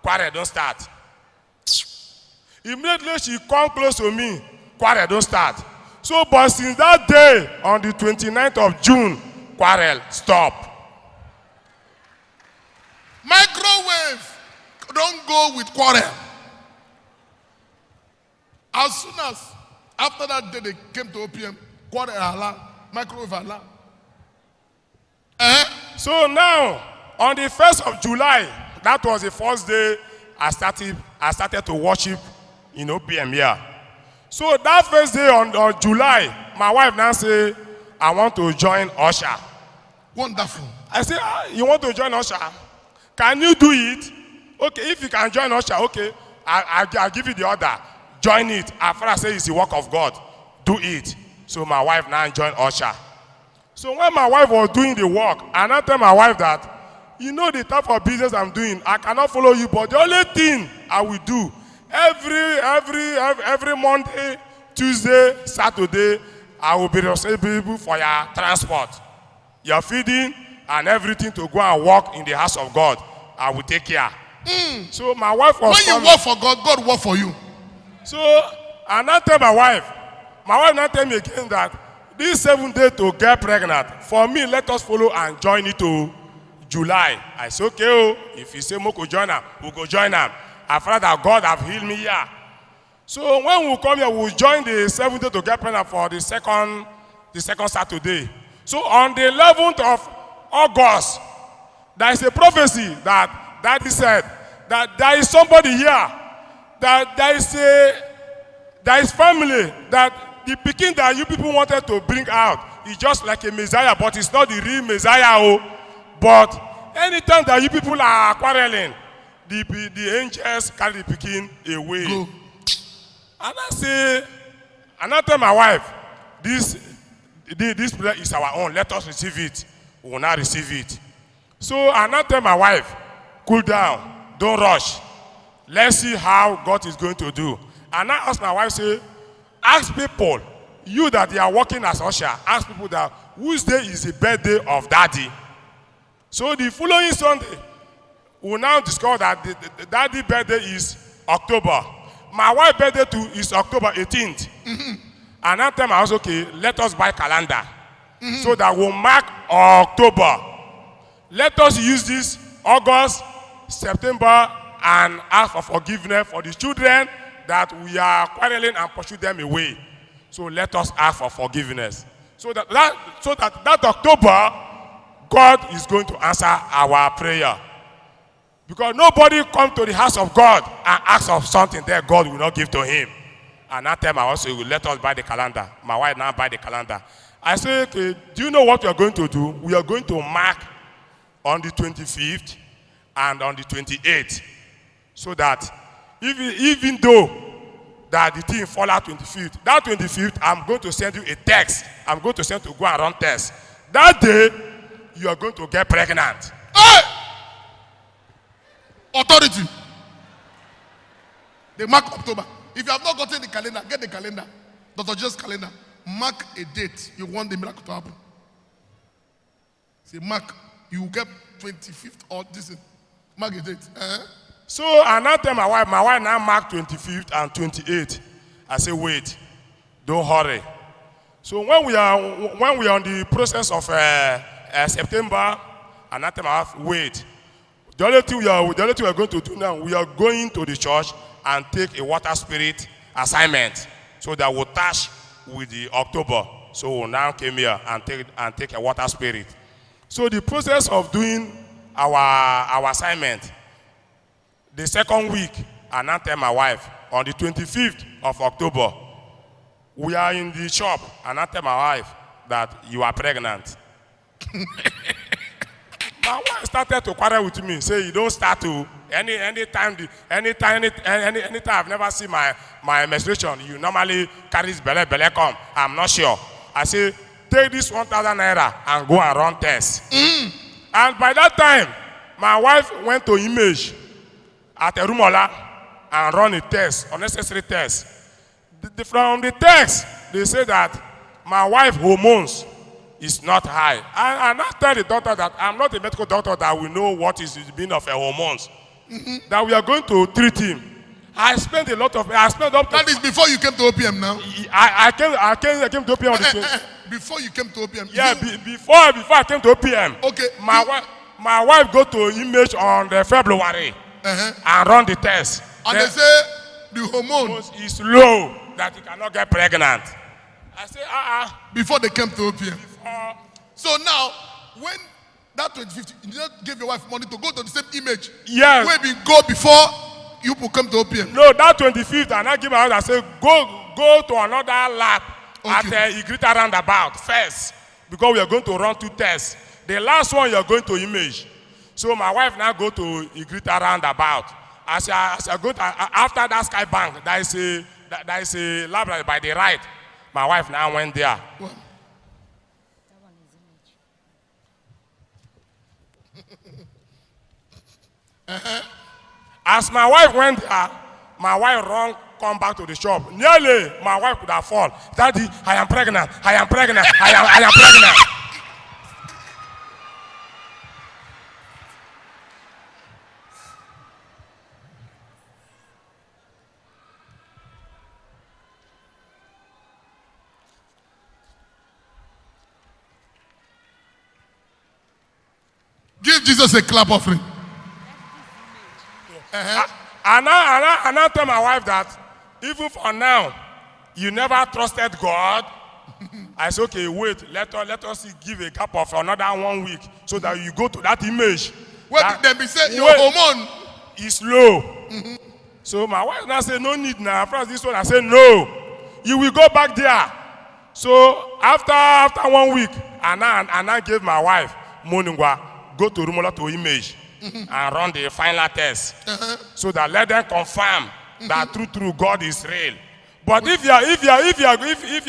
quarrel don't start. Immediately she come close to me, quarrel don't start. So, but since that day, on the 29th of June, quarrel stop. Microwave don't go with quarrel. As soon as after that day they came to OPM, quarrel allowed, microwave allowed. So now, on the 1st of July, that was the first day I started to worship in OPM here. So that first day on July, my wife now say, I want to join Usher. Wonderful. I say, you want to join Usher? Can you do it? Okay, if you can join Usher, okay, I'll give you the order. Join it. After I say it's the work of God, do it. So my wife now joined Usher. So when my wife was doing the work, and I tell my wife that, you know the type of business I'm doing, I cannot follow you, but the only thing I will do, every Monday, Tuesday, Saturday, I will be responsible for your transport, your feeding, and everything to go and work in the house of God. I will take care. So my wife was when you work for God, God work for you. So, and I tell my wife now tell me again that this 7 days to get pregnant, for me, let us follow and join it to July. I say, okay, oh, if you say we go join them, we'll go join them. After that, God have healed me here. So when we come here, we'll join the 7th day to get pregnant for the second Saturday. So on the 11th of August, there is a prophecy that Daddy said that there is somebody here, that there is family, that the pikin that you people wanted to bring out is just like a Messiah, but it's not the real Messiah. Oh. But anytime that you people are quarreling, the angels carry the pikin away. Go. And I tell my wife, this prayer is our own. Let us receive it. We will not receive it. So I tell my wife, cool down, don't rush. Let's see how God is going to do. And I ask my wife, say, ask people, you that they are working as usher, ask people that whose day is the birthday of Daddy. So the following Sunday, we will now discover that the Daddy birthday is October. My wife's birthday too is October 18th. And that time I was okay, let us buy calendar. So that we'll mark October. Let us use this August, September, and ask for forgiveness for the children that we are quarreling and pursue them away. So let us ask for forgiveness. So that October, God is going to answer our prayer. Because nobody comes to the house of God and asks of something that God will not give to him. And that time I also will let us buy the calendar. My wife now buy the calendar. I say, okay, do you know what we are going to do? We are going to mark on the 25th and on the 28th. So that even though that the thing fall out 25th, that 25th, I'm going to send you a text. I'm going to send you to go and run tests. That day, you are going to get pregnant. Hey! Authority. They mark October. If you have not gotten the calendar, get the calendar. Dr. J's calendar. Mark a date you want the miracle to happen. Say, mark, you will get 25th or this. Mark a date. So, and I tell my wife now mark 25th and 28th. I say, wait, don't hurry. So when we are on the process of September, and I tell my wife, wait. The only thing we are going to do now, we are going to the church and take a water spirit assignment, so that we'll touch with the October. So we now came here and take a water spirit. So the process of doing our assignment, the second week, and I tell my wife, on the 25th of October, we are in the shop, and I tell my wife that you are pregnant. My wife started to quarrel with me, say you don't start to anytime I've never seen my menstruation, you normally carry this belle come. I'm not sure. I say, take this 1,000 naira and go and run tests. And by that time, my wife went to Image at Erumola and run a test, unnecessary test. From the test, they say that my wife's hormones is not high. And I tell the doctor that I'm not a medical doctor that will know what is the meaning of her hormones. that we are going to treat him. I spent a lot of. I spent up to. That is before you came to OPM now. I came to OPM on the Before you came to OPM. Yeah, before I came to OPM. Okay. My wife go to Image on the February and run the test. And they say the hormone is low, that you cannot get pregnant. I say before they came to OPM. So now, when that 2050, you did not give your wife money to go to the same Image. Yes. Where we go before you will come to OPM. No, that 25th, and I give my wife, I say go to another lab at Igrita roundabout first, because we are going to run 2 tests. The last one you are going to Image. So my wife now go to Igrita roundabout. As I go to, after that Sky Bank, there is a lab by the right. My wife now went there. Well. As my wife went there, my wife come back to the shop. Nearly, my wife could have fallen. Daddy, I am pregnant. I am pregnant. I am pregnant. Give Jesus a clap offering. And I tell my wife that even for now, you never trusted God. I said, okay, wait, let us give a gap of another 1 week so that you go to that Image. Wait, then be say your hormone is low. So my wife now say, no need now. First this one, I say, no, you will go back there. So after 1 week, and I gave my wife Moningwa, go to Rumola to Image and run the final test, so that let them confirm that true God is real. But if you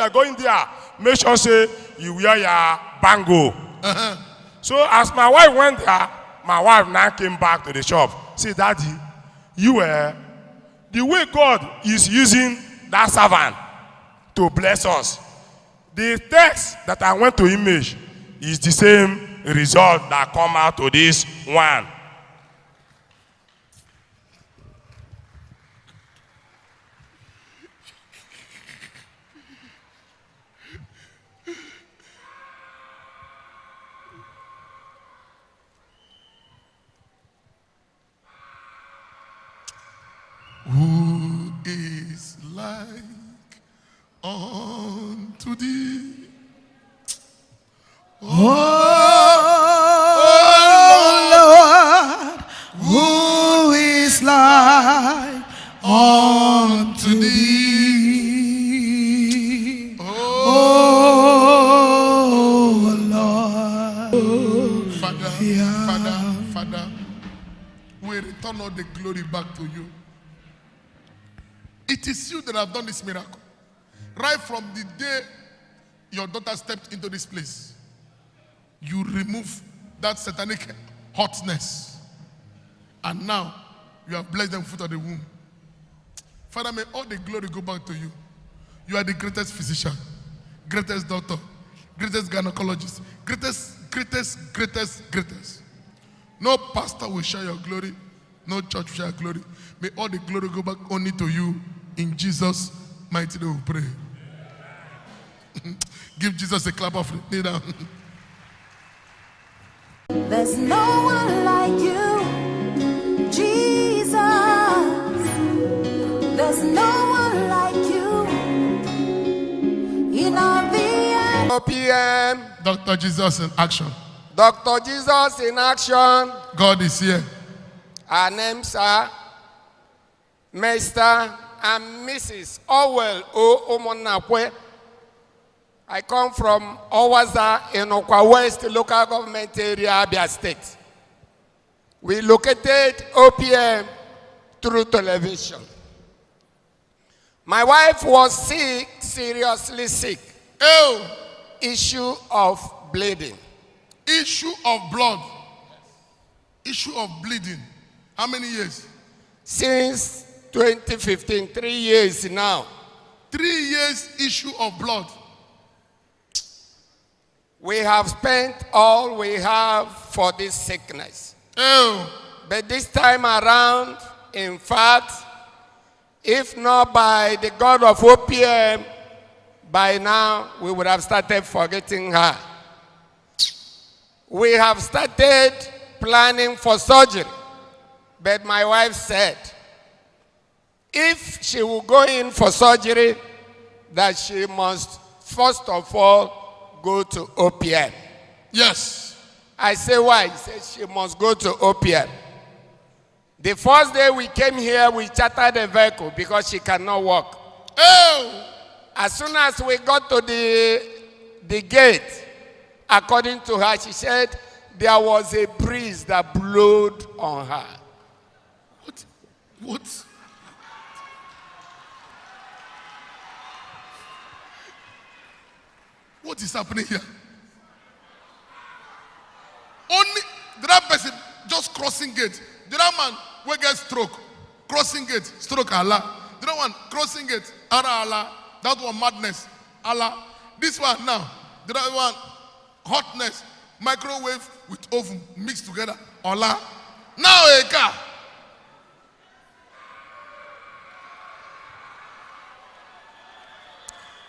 are going there, make sure say you wear your bango. So as my wife went there, my wife now came back to the shop. Say, Daddy, the way God is using that servant to bless us, the text that I went to Image is the same result that come out to this one. Who is like unto thee? Lord, who is like unto thee? Oh Lord, Father, we return all the glory back to you. It is you that have done this miracle. Right from the day your daughter stepped into this place, you remove that satanic hotness. And now, you have blessed them fruit of the womb. Father, may all the glory go back to you. You are the greatest physician, greatest doctor, greatest gynecologist, greatest. No pastor will share your glory. No church will share your glory. May all the glory go back only to you. In Jesus' mighty name we pray. Give Jesus a clap of knee down. There's no one like you, Jesus. There's no one like you in all the earth. OPM. Dr. Jesus in action. Dr. Jesus in action. God is here. Our names are Mr. and Mrs. Owell O. Omonakwe. I come from Owaza in Okwa West local government area, Abia State. We located OPM through television. My wife was sick, seriously sick. Oh, Issue of bleeding. issue of blood. Issue of bleeding. How many years? Since 2015, 3 years now. 3 years issue of blood. We have spent all we have for this sickness. Oh, But this time around, in fact, if not by the God of OPM, by now we would have started forgetting her. We have started planning for surgery, but my wife said, if she will go in for surgery, that she must first of all go to OPM. Yes. I say why? He said she must go to OPM. The first day we came here, we chartered a vehicle because she cannot walk. Oh. As soon as we got to the gate, according to her, she said there was a breeze that blowed on her. What? What? What is happening here? Only the other person just crossing gate. The other man will get stroke. Crossing gate, stroke Allah. The other one crossing gate, Allah. That one madness, Allah. This one now, the other one hotness, microwave with oven mixed together, Allah. Now a car.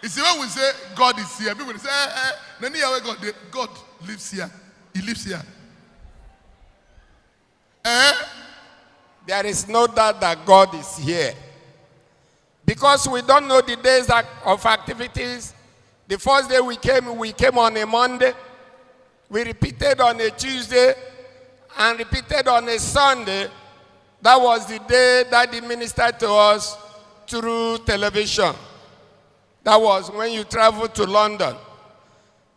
You see, when we say God is here, people say, God lives here. He lives here. There is no doubt that God is here. Because we don't know the days of activities. The first day we came on a Monday. We repeated on a Tuesday and repeated on a Sunday. That was the day that he ministered to us through television. That was when you traveled to London.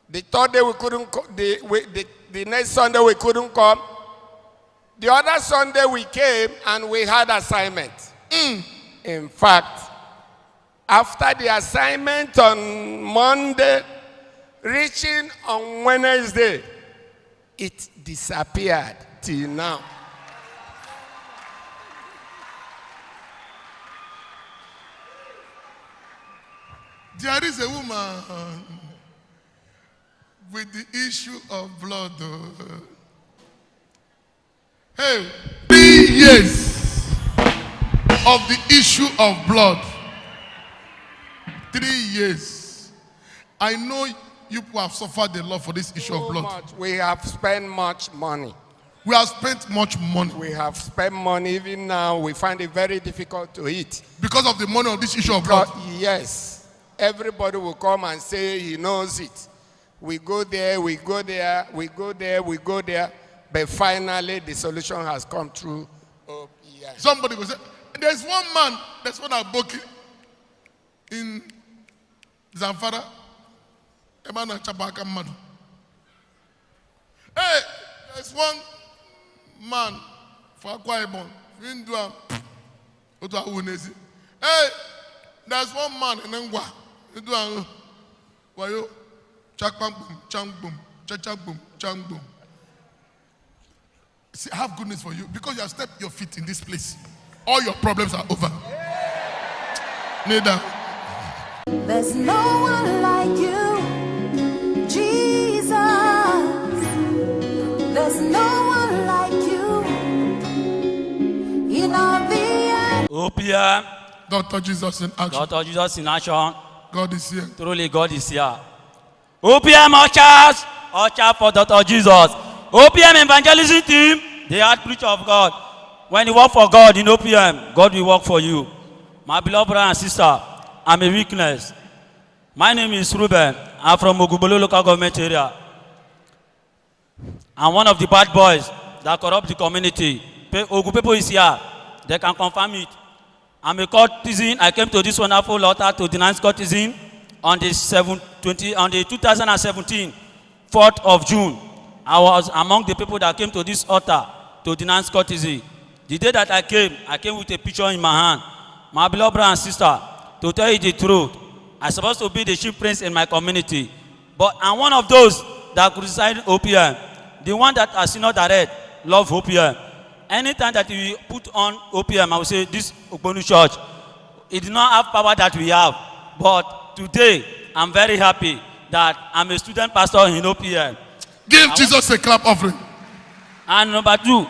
The third day we couldn't the next Sunday we couldn't come. The other Sunday we came and we had assignment. In fact, after the assignment on Monday, reaching on Wednesday, it disappeared till now. There is a woman with the issue of blood. Hey, 3 years of the issue of blood. 3 years. I know you people have suffered a lot for this issue of blood. Much. We have spent much money. We have spent much money. We have spent money. Even now, we find it very difficult to eat. Because of the money on this issue of blood. Yes. Everybody will come and say he knows it. We go there, we go there, we go there, we go there. But finally, the solution has come through OPM. Somebody will say, there's one man, there's one Aboki in Zamfara. Emmanuel Chabaka Madu. Hey, there's one man for Akwa Ibom. Hey, there's one man in Ngwa. Wayo, chakbam boom, chang boom, chachak boom, chang boom. See, I have good news for you because you have stepped your feet in this place. All your problems are over. Neither. There's no one like you, Jesus. There's no one like you in all the earth. OPM. Dr. Jesus in action. Dr. Jesus in action. God is here. Truly, God is here. OPM ushers, usher for Dr. Jesus. OPM evangelism team, the outreach of God. When you work for God in OPM, God will work for you. My beloved brother and sister, I'm a weakness. My name is Ruben. I'm from Ogubolo local government area. I'm one of the bad boys that corrupt the community. Ogu people is here. They can confirm it. I'm a courtesan. I came to this wonderful altar to denounce courtesan on the 2017, 4th of June. I was among the people that came to this altar to denounce courtesy. The day that I came with a picture in my hand. My beloved brother and sister, to tell you the truth, I'm supposed to be the chief prince in my community. But I'm one of those that criticize OPM. The one that has not direct, love OPM. Anytime that we put on OPM, I will say this Ogbonu church, it did not have power that we have. But today, I'm very happy that I'm a student pastor in OPM. Give Jesus a clap offering. And number two,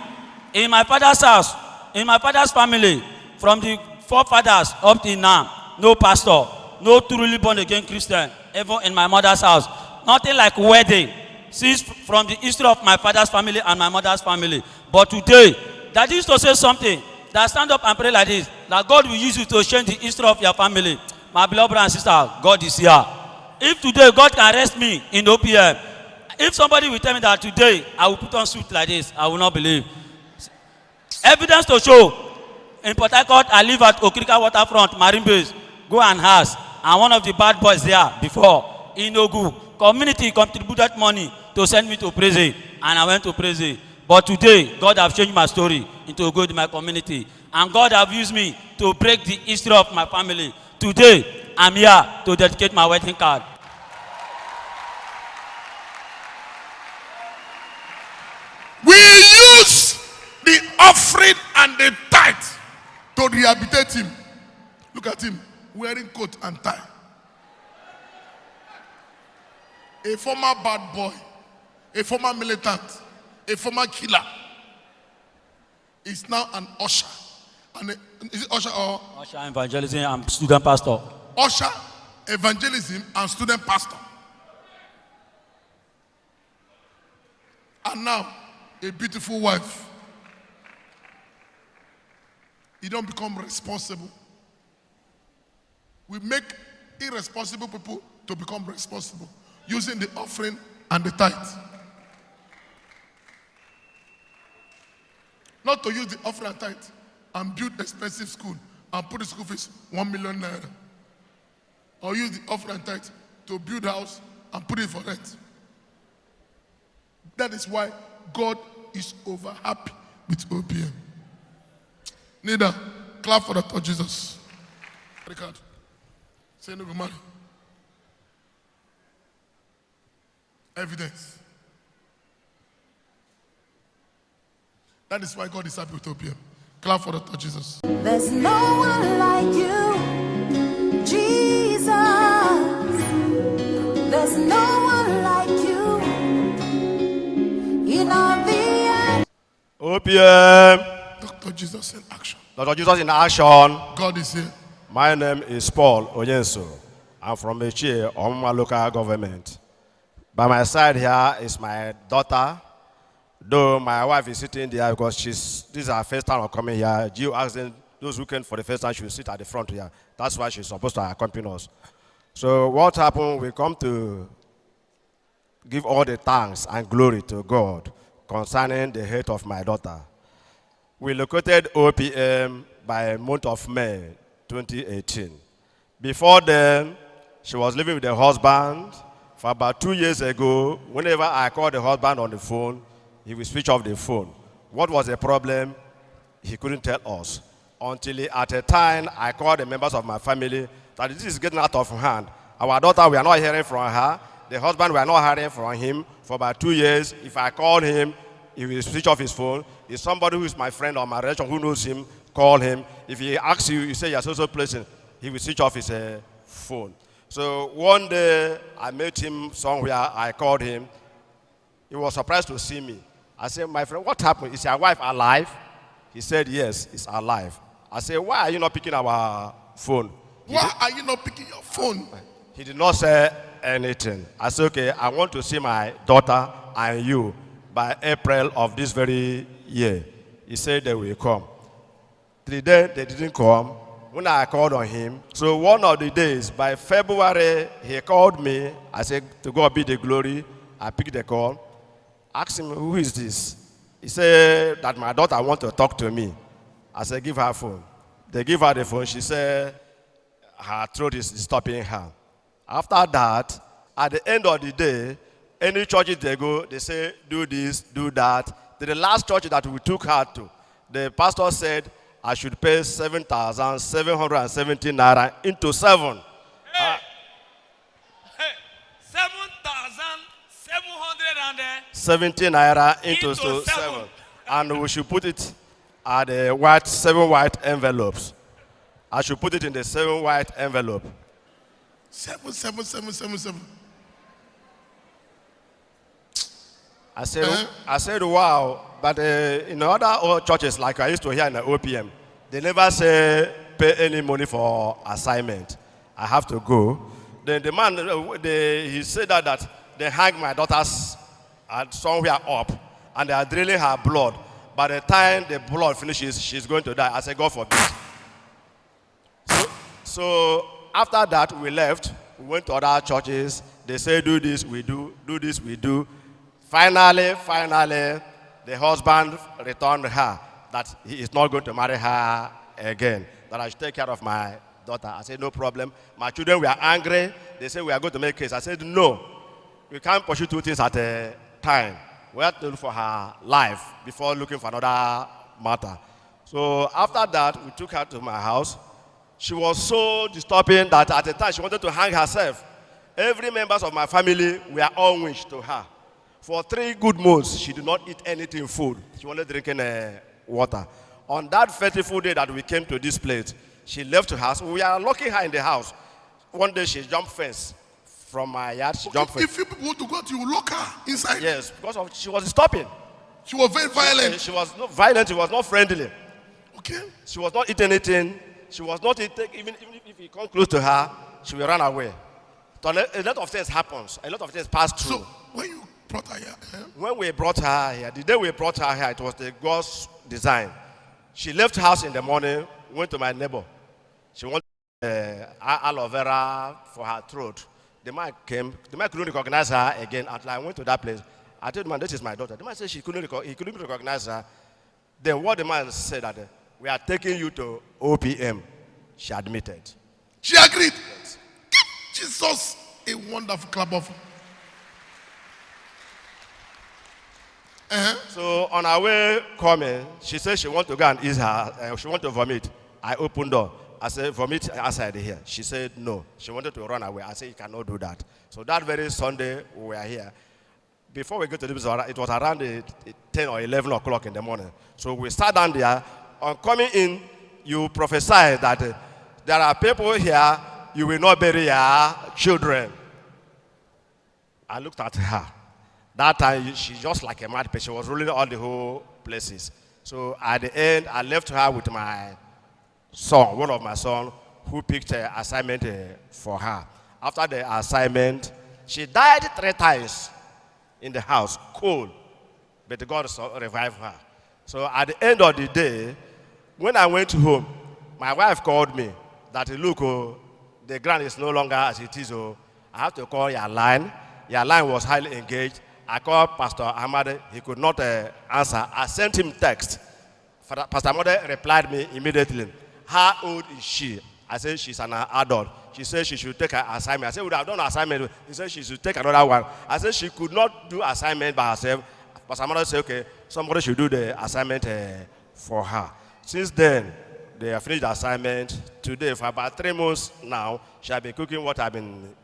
In my father's house, in my father's family, from the forefathers up till now, no pastor, no truly born again Christian, even in my mother's house. Nothing like wedding, since from the history of my father's family and my mother's family. But today, that used to say something, that stand up and pray like this, that God will use you to change the history of your family. My beloved brother and sister, God is here. If today God can arrest me in OPM, if somebody will tell me that today I will put on suit like this, I will not believe. Evidence to show. In Port Harcourt, I live at Okrika Waterfront, Marine Base. Go and ask. And one of the bad boys there before, in Ogu, community contributed money to send me to prison. And I went to prison. But today, God have changed my story into a good in my community. And God have used me to break the history of my family. Today, I'm here to dedicate my wedding card. We use the offering and the tithe to rehabilitate him. Look at him wearing coat and tie. A former bad boy, a former militant, a former killer is now an usher. Is it usher or? Usher, evangelism, and student pastor. Usher, evangelism, and student pastor. And now, a beautiful wife. You don't become responsible. We make irresponsible people to become responsible using the offering and the tithe. Not to use the offering and tithe and build expensive school and put the school fees 1 million naira. Or use the offering and tithe to build a house and put it for rent. That is why God is over happy with OPM. Neither clap for Dr. Jesus. Ricardo, say no go marry. Evidence. That is why God is happy with OPM. Clap for Dr. Jesus. There's no one like you, Jesus. There's no one like you in all the earth. OPM, Dr. Jesus in action. Dr. Jesus in action. God is here. My name is Paul Onyenso. I'm from Echie, Omuma local government. By my side here is my daughter, though my wife is sitting there because this is her first time of coming here. Gio asked them, those who came for the first time should sit at the front here. That's why she's supposed to accompany us. So what happened, we come to give all the thanks and glory to God concerning the health of my daughter. We located OPM by month of May 2018. Before then, she was living with her husband. For about 2 years ago, whenever I called the husband on the phone, he would switch off the phone. What was the problem? He couldn't tell us. Until at a time, I called the members of my family that this is getting out of hand. Our daughter, we are not hearing from her. The husband, we are not hearing from him. For about 2 years, if I called him, he will switch off his phone. If somebody who is my friend or my relation who knows him, call him. If he asks you, you say you're so person, he will switch off his phone. So one day, I met him somewhere, I called him. He was surprised to see me. I said, my friend, what happened? Is your wife alive? He said, yes, it's alive. I said, why are you not picking our phone? Why are you not picking your phone? He did not say anything. I said, okay, I want to see my daughter and you by April of this very year. He said they will come. Till then, they didn't come. When I called on him, so one of the days, by February, he called me. I said, to God be the glory. I picked the call. Asked him, who is this? He said that my daughter wants to talk to me. I said, give her a phone. They give her the phone. She said her throat is stopping her. After that, at the end of the day, any churches they go, they say, do this, do that. The last church that we took her to, the pastor said, I should pay 7,770 naira into 7. Hey. 7,770 naira into into 7. And we should put it at the 7 white envelopes. I should put it in the 7 white envelope. 77777. I said, wow. But in other churches, like I used to hear in the OPM, they never say pay any money for assignment. I have to go. Then the man, he said that they hang my daughters somewhere up, and they are drilling her blood. By the time the blood finishes, she's going to die. I said, God forbid. So after that, we left. We went to other churches. They say, do this, we do. Do this, we do. Finally, the husband returned her that he is not going to marry her again, that I should take care of my daughter. I said, no problem. My children were angry. They said, we are going to make case. I said, no. We can't pursue two things at a time. We have to look for her life before looking for another matter. So after that, we took her to my house. She was so disturbing that at the time she wanted to hang herself. Every member of my family were all wished to her. For 3 good months, she did not eat anything food. She only drinking water. On that fateful day that we came to this place, she left her house. We are locking her in the house. One day she jumped fence from my yard. She jumped fence. If you people want to go out, you will lock her inside. Yes, because she was stopping. She was very violent. She was not violent. She was not friendly. Okay. She was not eating anything. She was not eating. Even if you come close to her, she will run away. So a lot of things happens. A lot of things pass through. So when you brought her here, When we brought her here, the day we brought her here, it was the God's design. She left house in the morning, went to my neighbor. She wanted aloe vera for her throat. The man came. The man couldn't recognize her again. Until I went to that place. I told the man, this is my daughter. The man said he couldn't recognize her. Then what the man said that we are taking you to OPM. She admitted. she agreed. Give Jesus a wonderful clap of. So on our way coming, she said she want to go and eat her. She want to vomit. I opened door. I said, vomit outside here. She said no. She wanted to run away. I said, you cannot do that. So that very Sunday, we were here. Before we go to this, it was around 10 or 11 o'clock in the morning. So we sat down there. On coming in, you prophesied that there are people here, you will not bury your children. I looked at her. That time, she's just like a mad person. She was ruling all the whole places. So at the end, I left her with my son, one of my sons, who picked an assignment for her. After the assignment, she died 3 times in the house, cold. But God revived her. So at the end of the day, when I went home, my wife called me that, look, the ground is no longer as it is. I have to call your line. Your line was highly engaged. I called Pastor Ahmad. He could not answer. I sent him text. Pastor Ahmad replied me immediately. How old is she? I said, she's an adult. She said she should take her assignment. I said, we would have done an assignment. He said she should take another one. I said she could not do assignment by herself. Pastor Ahmad said, okay, somebody should do the assignment for her. Since then, they have finished the assignment. Today, for about 3 months now, she has been cooking what I've been